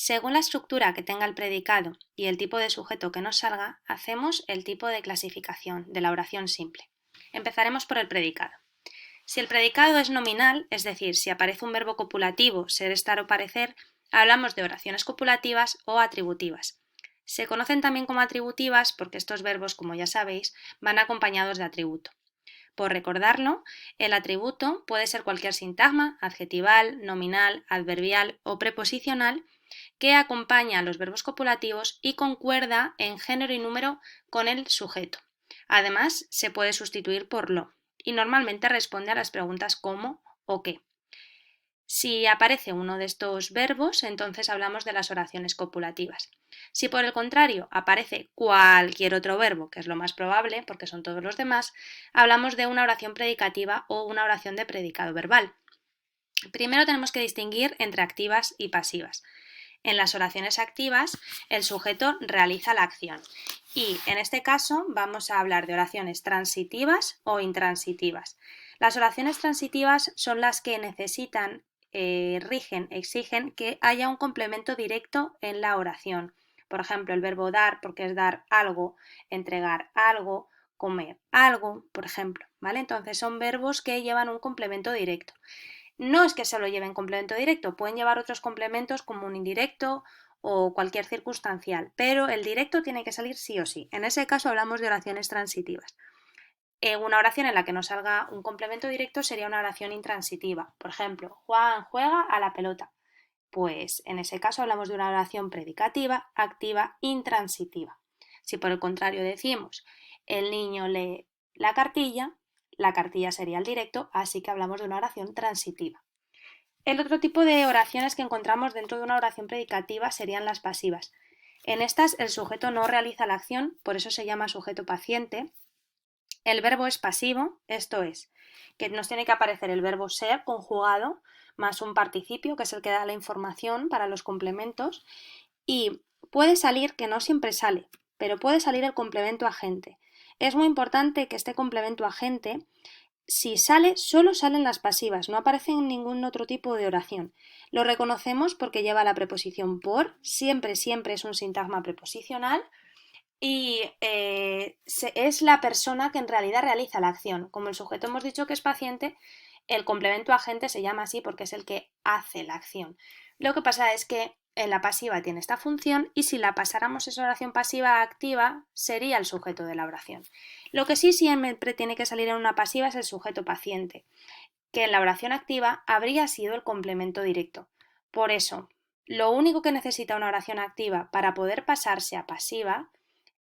Según la estructura que tenga el predicado y el tipo de sujeto que nos salga, hacemos el tipo de clasificación de la oración simple. Empezaremos por el predicado. Si el predicado es nominal, es decir, si aparece un verbo copulativo, ser, estar o parecer, hablamos de oraciones copulativas o atributivas. Se conocen también como atributivas porque estos verbos, como ya sabéis, van acompañados de atributo. Por recordarlo, el atributo puede ser cualquier sintagma, adjetival, nominal, adverbial o preposicional que acompaña a los verbos copulativos y concuerda en género y número con el sujeto. Además, se puede sustituir por lo y normalmente responde a las preguntas cómo o qué. Si aparece uno de estos verbos, entonces hablamos de las oraciones copulativas. Si por el contrario aparece cualquier otro verbo, que es lo más probable, porque son todos los demás, hablamos de una oración predicativa o una oración de predicado verbal. Primero tenemos que distinguir entre activas y pasivas. En las oraciones activas, el sujeto realiza la acción y en este caso vamos a hablar de oraciones transitivas o intransitivas. Las oraciones transitivas son las que necesitan, exigen que haya un complemento directo en la oración. Por ejemplo, el verbo dar, porque es dar algo, entregar algo, comer algo, por ejemplo, ¿vale? Entonces son verbos que llevan un complemento directo. No es que se lo lleven complemento directo, pueden llevar otros complementos como un indirecto o cualquier circunstancial, pero el directo tiene que salir sí o sí. En ese caso hablamos de oraciones transitivas. Una oración en la que no salga un complemento directo sería una oración intransitiva. Por ejemplo, Juan juega a la pelota. Pues en ese caso hablamos de una oración predicativa, activa, intransitiva. Si por el contrario decimos el niño lee la cartilla sería el directo, así que hablamos de una oración transitiva. El otro tipo de oraciones que encontramos dentro de una oración predicativa serían las pasivas. En estas el sujeto no realiza la acción, por eso se llama sujeto paciente. El verbo es pasivo, esto es, que nos tiene que aparecer el verbo ser conjugado más un participio, que es el que da la información para los complementos, y puede salir, que no siempre sale, pero puede salir el complemento agente. Es muy importante que este complemento agente, si sale, solo salen las pasivas, no aparece en ningún otro tipo de oración. Lo reconocemos porque lleva la preposición por, siempre es un sintagma preposicional y es la persona que en realidad realiza la acción. Como el sujeto hemos dicho que es paciente, el complemento agente se llama así porque es el que hace la acción. Lo que pasa es que en la pasiva tiene esta función y si la pasáramos esa oración pasiva a activa sería el sujeto de la oración. Lo que sí siempre tiene que salir en una pasiva es el sujeto paciente, que en la oración activa habría sido el complemento directo. Por eso, lo único que necesita una oración activa para poder pasarse a pasiva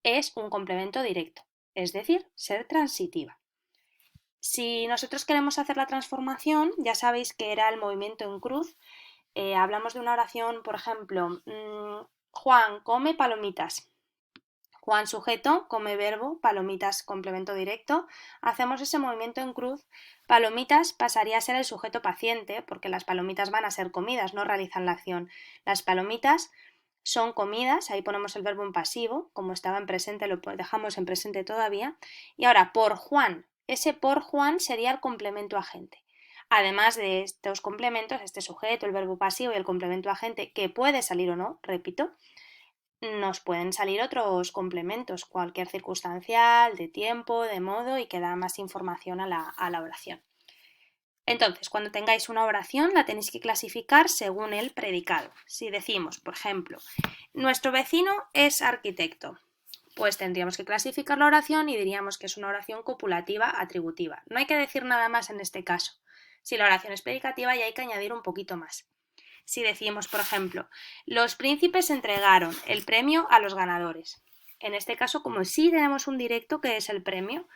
es un complemento directo, es decir, ser transitiva. Si nosotros queremos hacer la transformación, ya sabéis que era el movimiento en cruz. Hablamos de una oración, por ejemplo, Juan come palomitas. Juan sujeto, come verbo, palomitas complemento directo. Hacemos ese movimiento en cruz. Palomitas pasaría a ser el sujeto paciente, porque las palomitas van a ser comidas, no realizan la acción. Las palomitas son comidas, ahí ponemos el verbo en pasivo, como estaba en presente lo dejamos en presente todavía. Y ahora, por Juan, ese por Juan sería el complemento agente. Además de estos complementos, este sujeto, el verbo pasivo y el complemento agente, que puede salir o no, repito, nos pueden salir otros complementos, cualquier circunstancial, de tiempo, de modo y que da más información a la oración. Entonces, cuando tengáis una oración, la tenéis que clasificar según el predicado. Si decimos, por ejemplo, nuestro vecino es arquitecto, pues tendríamos que clasificar la oración y diríamos que es una oración copulativa atributiva. No hay que decir nada más en este caso. Si la oración es predicativa, ya hay que añadir un poquito más. Si decimos, por ejemplo, los príncipes entregaron el premio a los ganadores. En este caso, como sí tenemos un directo que es el premio,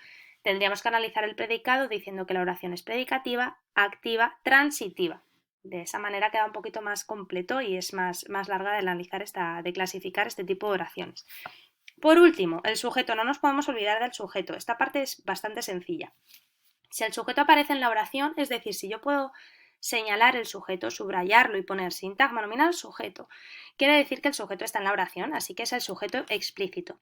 tendríamos que analizar el predicado diciendo que la oración es predicativa, activa, transitiva. De esa manera queda un poquito más completo y es más larga de analizar de clasificar este tipo de oraciones. Por último, el sujeto. No nos podemos olvidar del sujeto. Esta parte es bastante sencilla. Si el sujeto aparece en la oración, es decir, si yo puedo señalar el sujeto, subrayarlo y poner sintagma nominal sujeto, quiere decir que el sujeto está en la oración, así que es el sujeto explícito.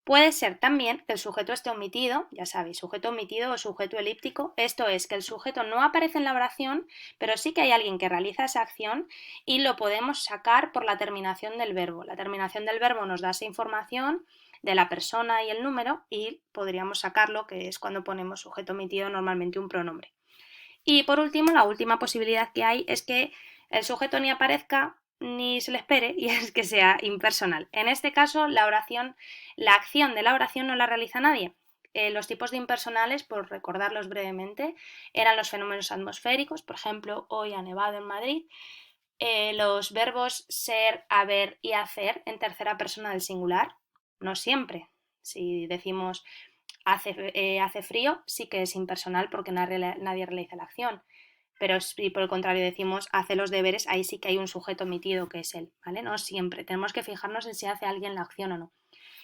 Puede ser también que el sujeto esté omitido, ya sabéis, sujeto omitido o sujeto elíptico. Esto es que el sujeto no aparece en la oración, pero sí que hay alguien que realiza esa acción y lo podemos sacar por la terminación del verbo. La terminación del verbo nos da esa información de la persona y el número y podríamos sacarlo, que es cuando ponemos sujeto omitido normalmente un pronombre. Y por último, la última posibilidad que hay es que el sujeto ni aparezca ni se le espere y es que sea impersonal. En este caso, la acción de la oración no la realiza nadie. Los tipos de impersonales, por recordarlos brevemente, eran los fenómenos atmosféricos, por ejemplo, hoy ha nevado en Madrid, los verbos ser, haber y hacer en tercera persona del singular, no siempre. Si decimos hace frío, sí que es impersonal porque nadie realiza la acción. Pero si por el contrario decimos hace los deberes, ahí sí que hay un sujeto omitido que es él, ¿vale? No siempre. Tenemos que fijarnos en si hace alguien la acción o no.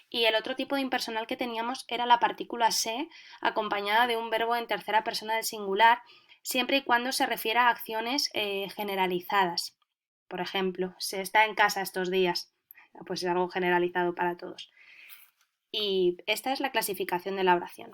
Y el otro tipo de impersonal que teníamos era la partícula se acompañada de un verbo en tercera persona del singular, siempre y cuando se refiera a acciones generalizadas. Por ejemplo, se está en casa estos días, pues es algo generalizado para todos. Y esta es la clasificación de la oración.